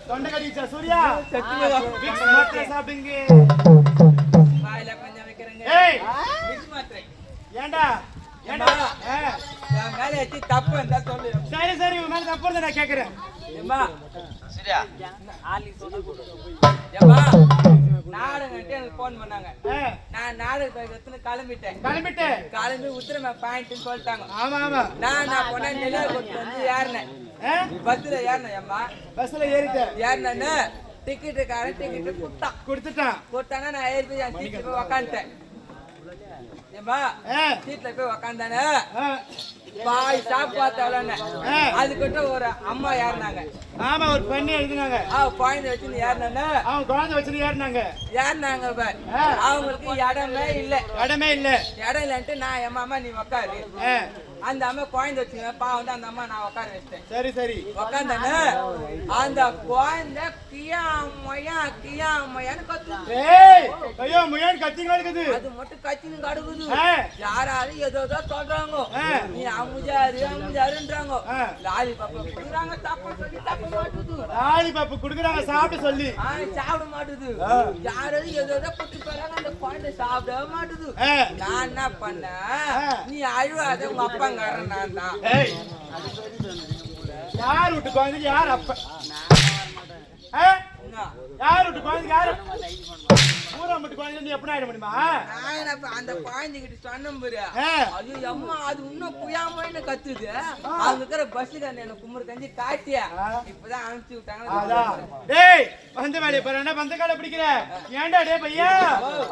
தொண்டை கடிச்சா சூர்யா சாப்பிடுங்க ஏண்டா தப்பு இருந்தா சொல்லு. சரி சரி உன் மேல தப்பு இருந்தா நான் கேக்குறேன். நாடகன்ட்டு எனக்கு போன் பண்ணாங்க. நான் நாடகத்துக்கு கிளம்பி உத்திரமே பாயிண்ட்னு சொல்லிட்டாங்க. ஆமா ஆமா நான் போனா நெல்லியார்கோட்டில் வந்து ஏறினேன். பஸ்ல ஏறினேன். ஏம்மா பஸ்ல ஏறினேன்னு டிக்கெட்டுக்காரன் டிக்கெட்டு கொடுத்தானா நான் ஏறி போய் என் சீட்ல போய் உக்காந்துட்டேன். ஏம்பா சீட்ல போய் உக்காந்தானே பாய் ஸ்டாப் பார்த்தவளன்னு அதுக்கிட்ட ஒரு அம்மா ஏறினாங்க. ஆமா ஒரு பெண்ணு எழுதினாங்க. குழந்தை வச்சுன்னு ஏறினானே அவங்க குழந்தை வச்சுன்னு ஏறினாங்க. அவங்களுக்கு இடமே இல்ல. இடம் இல்லன்ட்டு நான் என் அம்மா நீ உக்காரு. அந்த அம்மா குழந்தை வச்சுங்க பாவம் அந்த அம்மா நான் உட்கார வச்சிட்டேன். சரி சரி உக்காந்தானே அந்த குழந்தை கியாமையான்னு கத்துது. ஐயோ முயன் கத்திங்க இருக்குது. அது மட்டும் கத்தின்னு கடுக்குது. யாராவது ஏதோ சொல்றாங்க. நீ அமுஜாருன்றாங்க. லாலிபாப் குடுக்குறாங்க. தப்பு மாட்டுது. லாலிபாப் குடுக்குறாங்க சாப்பிட சொல்லி. சாப்பிட மாட்டுது. யாராவது ஏதோ குட்டி போறாங்க. அந்த குழந்தை சாப்பிட மாட்டுது. நான் என்ன பண்ண நீ அழுவாத உங்க அப்பா யார் விட்டு குழந்தைக்கு யார் அப்ப யார் விட்டு குழந்தைக்கு யாரு ஊரா மட்டும் குழந்தை எப்படி ஆயிட முடியுமா? அந்த குழந்தைகிட்ட சொன்ன அது அம்மா அது இன்னும் குயாமன்னு கத்துது. அவங்க இருக்கிற பஸ்ஸுக்கான என்ன கும்பர் கஞ்சி காட்டியா இப்பதான் அனுப்பிச்சு விட்டாங்க. டேய் வந்த வேலையை பாரு என்ன வந்த காலை பிடிக்கிற ஏன்டா டே பையா?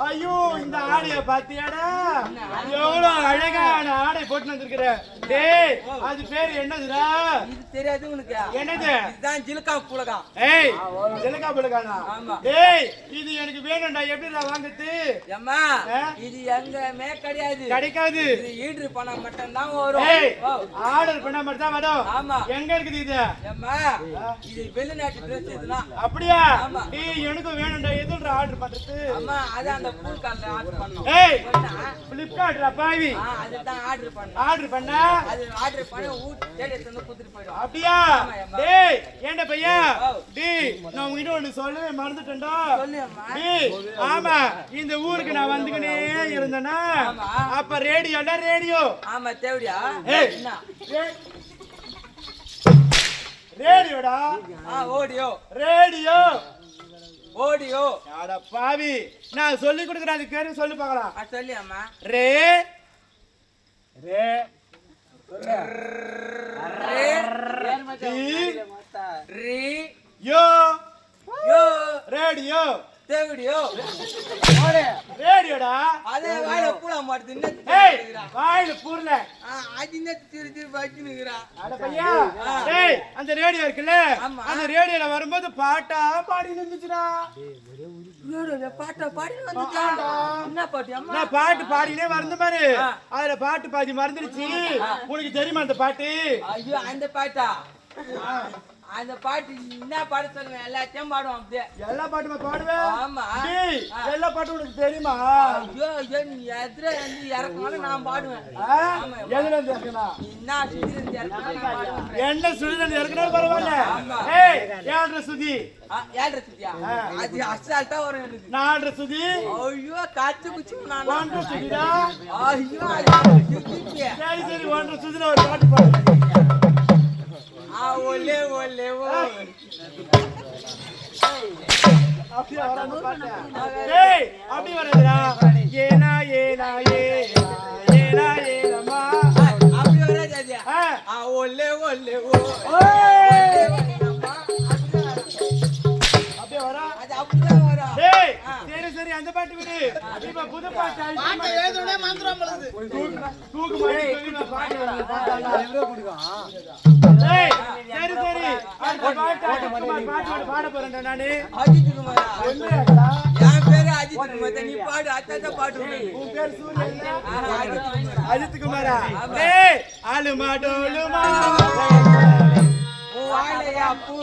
ஐயோ இந்த ஆடைய பாத்தியாடா எவ்வளவு அழகான ஆடை போட்டு வந்திருக்கிற. டேய் அது பேரு என்னதுடா? இது தெரியாது உனக்கு? என்னது? இதுதான் ஜிலுக்கா புலகா. ஏய் ஜிலுக்கா புலகானா? ஆமா. டேய் இது எனக்கு வேணும்டா எப்படிடா வாங்குறது? அம்மா இது எங்கமே கிடைக்காது. இது ஈட்ரு பண்ணா மட்டும் தான் வரும். ஆர்டர் பண்ணா மட்டும் தான் வரும். ஆமா. எங்க இருக்குது இது? அம்மா இது வெளிநாட்டு Dress இதெல்லாம். அப்படியே? டேய் எனக்கு வேணும்டா எதுடா ஆர்டர் பண்றது? அம்மா அது அந்த பூல் கால்ல ஆர்டர் பண்ணோம். ஏய் Flipkartடா பாவி. அத தான் ஆர்டர் பண்ணோம். ஆர்டர் பண்ணா அது ஆர்டர் பண்ண தேடி வந்து குடுத்துட்டு போய்டும். அப்படியே? டேய் ஏண்டா பையா? டேய் நான் உன்கிட்ட ஒன்னு சொல்லவே மறந்துட்டேன்டா. சொல்லு அம்மா. டேய் ஆமா இந்த ஊருக்கு நான் வந்துக்கினே இருந்தேனா அப்ப ரேடியோ. ஆமா தேவடியா? என்ன ரேடியோடா? ரேடியோ அட பாவி நான் சொல்லி கொடுக்குறேன் அதுக்கு பேரு சொல்லி பார்க்கலாம். சொல்லி அம்மா. ரே ரேடியோ ரேடியோடா? அதே வாயில பூலா மாட்டுது. ஏய் வாயில பூரல அது என்ன திரு வச்சினுக்குறா. அட பையா டேய் அந்த ரேடியோ இருக்குல அந்த ரேடியோல வரும்போது பாட்டா பாடி இருந்துச்சுடா. ரேடியோல பாட்டா பாடி வந்துச்சா? என்ன பாட்டு அம்மா? நான் பாட்டு பாடினே வந்து பாரு. அதுல பாட்டு பாதி மறந்துருச்சு. உனக்கு தெரியுமா அந்த பாட்டு? ஐயோ அந்த பாட்டா? அந்த பாட்டு என்ன பாட சொல்லுவேன் எல்லாத்தையும் பாடுவோம். அப்படியே எல்லா பாட்டுமா பாடுவேன்? ஆமா. டேய் எல்லா பாட்டும் உனக்கு தெரியுமா? ஐயோ நீ எதிர வந்து இறக்குனாலும் நான் பாடுவேன். எதுல இருந்து இறக்குனா? என்ன சுதி இருந்து இறக்குனாலும் நான் பாடுவேன். என்ன சுதி இருந்து இறக்குனாலும் பரவாயில்ல. ஏய் ஏழ்ற சுதி. ஏழ்ற சுதியா? அது அசால்ட்டா வரும் எனக்கு. நால்ற சுதி. ஐயோ காத்து குச்சி நான் ஒன்ற சுதிடா. ஐயோ சரி சரி ஒன்ற சுதில ஒரு பாட்டு பாடு. ஒலே அப்படியே வராது பாட்டு. டேய் அப்படி வரதுடா. ஏனா ஏனம்மா அப்படி வராது. ஒலே அப்படியே வரா. அது அப்படிதான் வரும். டேய் சரி சரி அந்த பாட்டு விடு. இப்ப புது பாட்டு பாட்டு எழுதுனே மந்திரம் பழுது. தூக்கு மாதிரி சொல்லி நான் பாட்டு ஏய் சரி சரி அடுத்த பாட்டு பாட போறேன்டா நானு. அஜித் குமாரா என்னடா என் பேரு அஜித் குமார். நீ பாடு அத்தா பாட்டு உன் பேர் சூரியன் அஜித் குமார். அஜித் குமாரா? டேய் ஆளுமா டோலுமா உன் வாயிலையா பூ